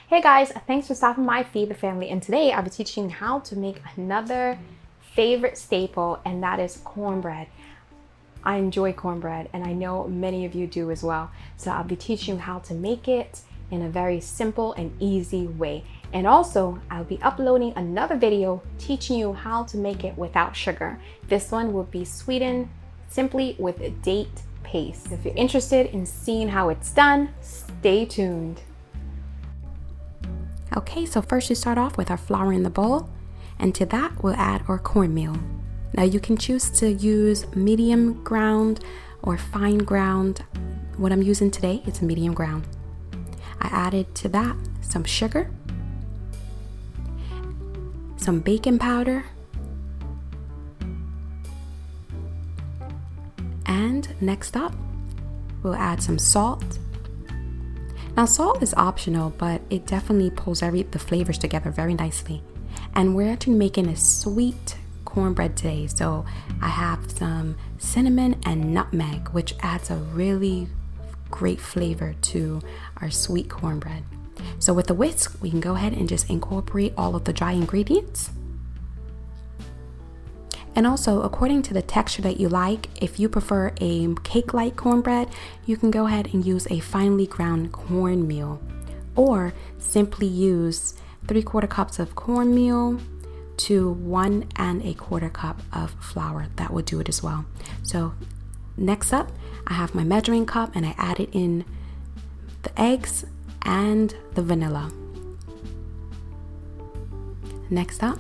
Hey guys, thanks for stopping by Feed the Family, and today I'll be teaching you how to make another favorite staple, and that is cornbread. I enjoy cornbread and I know many of you do as well. So I'll be teaching you how to make it in a very simple and easy way. And also I'll be uploading another video teaching you how to make it without sugar. This one will be sweetened simply with date paste. If you're interested in seeing how it's done, stay tuned. Okay, so first you start off with our flour in the bowl, and to that we'll add our cornmeal. Now you can choose to use medium ground or fine ground. What I'm using today is medium ground. I added to that some sugar, some baking powder, and next up we'll add some salt. Now salt is optional, but it definitely pulls the flavors together very nicely. And we're actually making a sweet cornbread today, so I have some cinnamon and nutmeg, which adds a really great flavor to our sweet cornbread. So with the whisk, we can go ahead and just incorporate all of the dry ingredients. And also, according to the texture that you like, if you prefer a cake-like cornbread, you can go ahead and use a finely ground cornmeal, or simply use 3/4 cups of cornmeal to 1 1/4 cup of flour. That would do it as well. So next up, I have my measuring cup and I added in the eggs and the vanilla. Next up,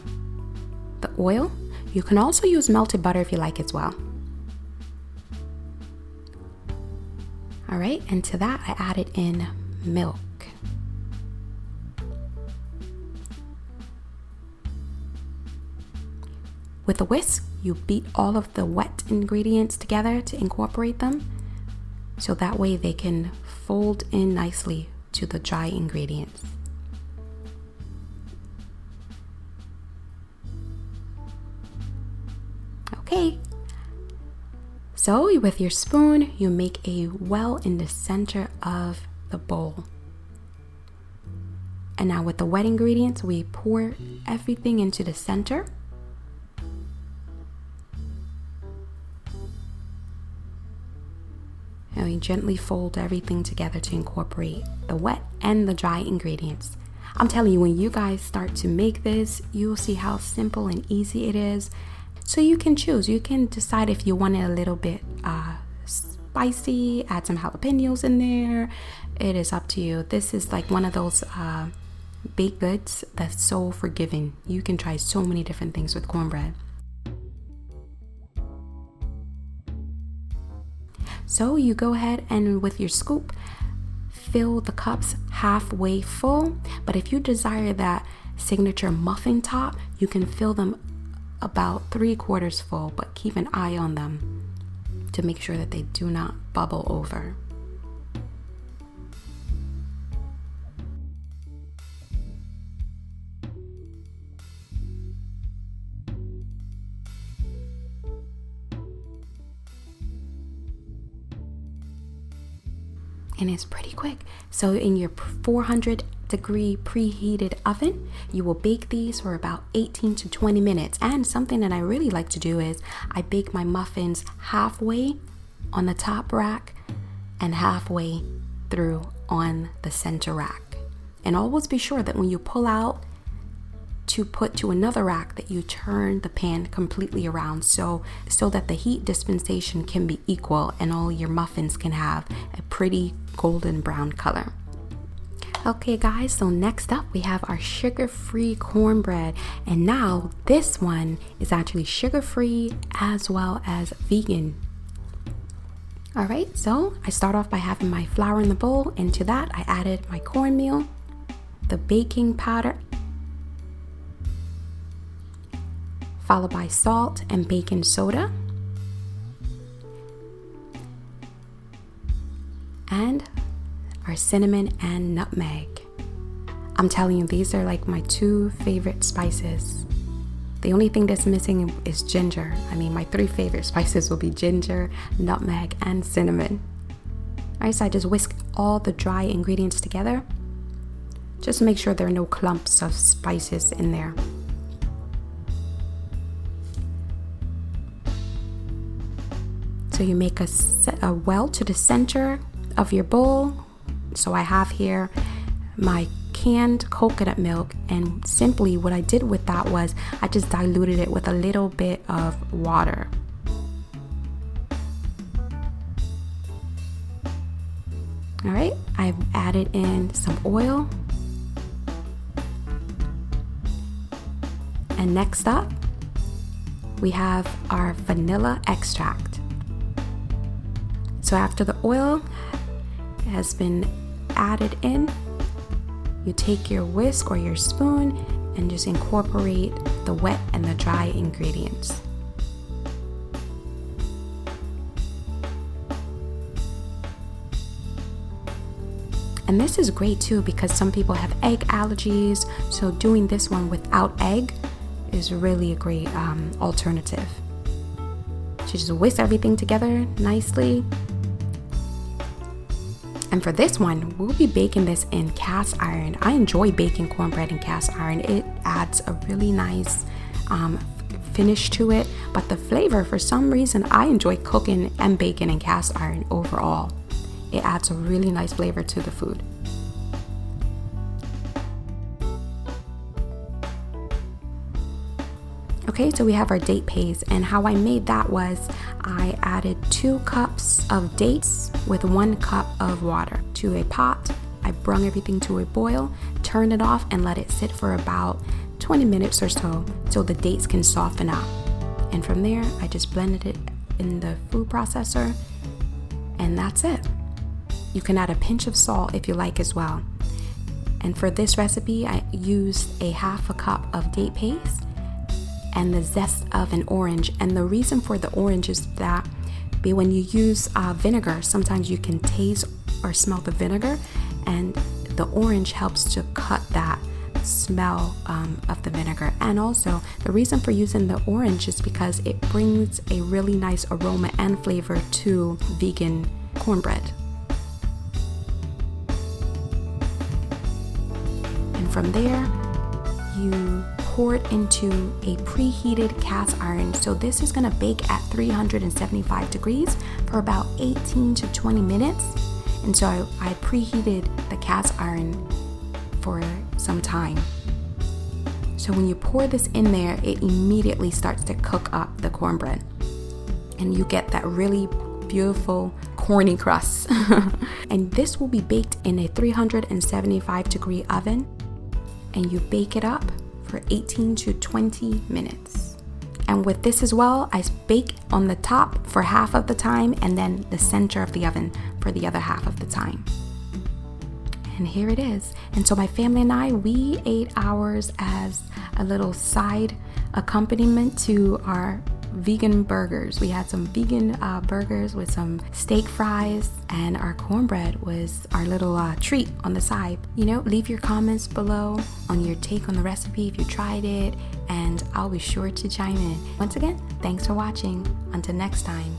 the oil. You can also use melted butter if you like as well. All right, and to that I added in milk. With a whisk, you beat all of the wet ingredients together to incorporate them, so that way they can fold in nicely to the dry ingredients. Okay, so with your spoon, you make a well in the center of the bowl. And now with the wet ingredients, we pour everything into the center. And we gently fold everything together to incorporate the wet and the dry ingredients. I'm telling you, when you guys start to make this, you'll see how simple and easy it is. So you can choose. You can decide if you want it a little bit spicy, add some jalapenos in there. It is up to you. This is like one of those baked goods that's so forgiving. You can try so many different things with cornbread. So you go ahead and with your scoop, fill the cups halfway full. But if you desire that signature muffin top, you can fill them about 3/4 full, but keep an eye on them to make sure that they do not bubble over. And it's pretty quick. So in your 400-degree preheated oven, you will bake these for about 18 to 20 minutes. And something that I really like to do is I bake my muffins halfway on the top rack and halfway through on the center rack. And always be sure that when you pull out to put to another rack, that you turn the pan completely around so that the heat dispensation can be equal and all your muffins can have a pretty golden brown color. Okay guys, so next up we have our sugar-free cornbread, and now this one is actually sugar-free as well as vegan. All right, so I start off by having my flour in the bowl, and to that I added my cornmeal, the baking powder, followed by salt and baking soda, and our cinnamon and nutmeg. I'm telling you, these are like my 2 favorite spices. The only thing that's missing is ginger. I mean, my 3 favorite spices will be ginger, nutmeg, and cinnamon. All right, so I just whisk all the dry ingredients together. Just make sure there are no clumps of spices in there. So you make a well to the center of your bowl. So I have here my canned coconut milk, and simply what I did with that was I just diluted it with a little bit of water. All right, I've added in some oil. And next up, we have our vanilla extract. So after the oil has been added in, you take your whisk or your spoon and just incorporate the wet and the dry ingredients. And this is great too because some people have egg allergies, so doing this one without egg is really a great alternative. So just whisk everything together nicely. And for this one, we'll be baking this in cast iron. I enjoy baking cornbread in cast iron. It adds a really nice finish to it, but the flavor, for some reason, I enjoy cooking and baking in cast iron overall. It adds a really nice flavor to the food. Okay, so we have our date paste, and how I made that was I added 2 cups of dates with 1 cup of water to a pot. I brung everything to a boil, turned it off, and let it sit for about 20 minutes or so the dates can soften up. And from there, I just blended it in the food processor, and that's it. You can add a pinch of salt if you like as well. And for this recipe, I used a 1/2 cup of date paste and the zest of an orange. And the reason for the orange is that when you use vinegar, sometimes you can taste or smell the vinegar, and the orange helps to cut that smell of the vinegar. And also the reason for using the orange is because it brings a really nice aroma and flavor to vegan cornbread. And from there, you pour it into a preheated cast iron. So this is gonna bake at 375 degrees for about 18 to 20 minutes. And so I preheated the cast iron for some time. So when you pour this in there, it immediately starts to cook up the cornbread. And you get that really beautiful corny crust. And this will be baked in a 375 degree oven. And you bake it up for 18 to 20 minutes. And with this as well, I bake on the top for half of the time and then the center of the oven for the other half of the time. And here it is. And so my family and I, we ate ours as a little side accompaniment to our vegan burgers. We had some vegan burgers with some steak fries, and our cornbread was our little treat on the side. You know, leave your comments below on your take on the recipe if you tried it, and I'll be sure to chime in. Once again, thanks for watching. Until next time.